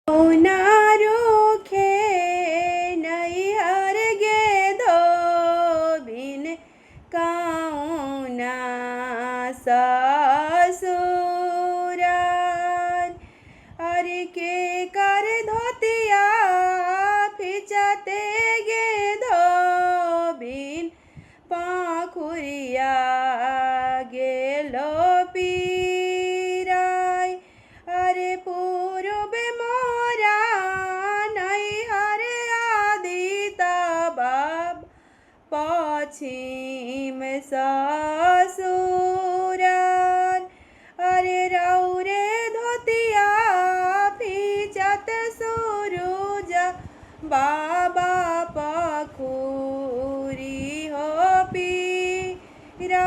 नारोखे नैहर गे धोबिन काउना ससुराल। अरे के कर धोतिया फिचते गे धोबिन पाखुरिया गेलो पीराय। अरे पूर्व मोरा नैहर आदिता बाब पश्चिम ससुराल। अरे रौरे धोतिया फिचत सूरुज बाबा पखुरी हो पीराल।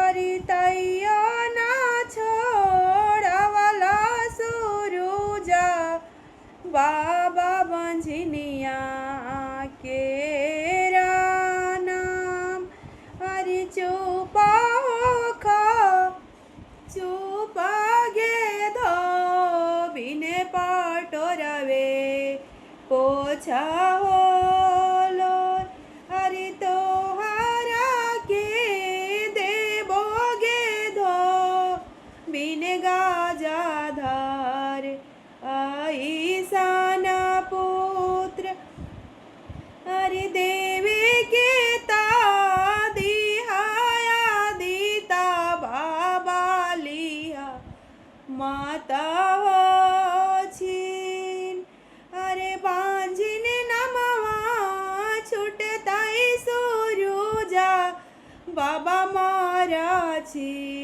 अरे तैयो ना छोड़वला सूरुजा बाबा बंझनिया के नाम। अरे चुपा होखा चुपा गे धोबिन पाटोरवे पोछा होलो। अरे तोहरा के देबोगे धोबिन गाजाधार ऐसन पुत्र। अरे देवी के दिहाया दीता बाबा लिया माता हो छीन। अरे बांझिन नमवा छुटताई सूरुजा बाबा मारा छी।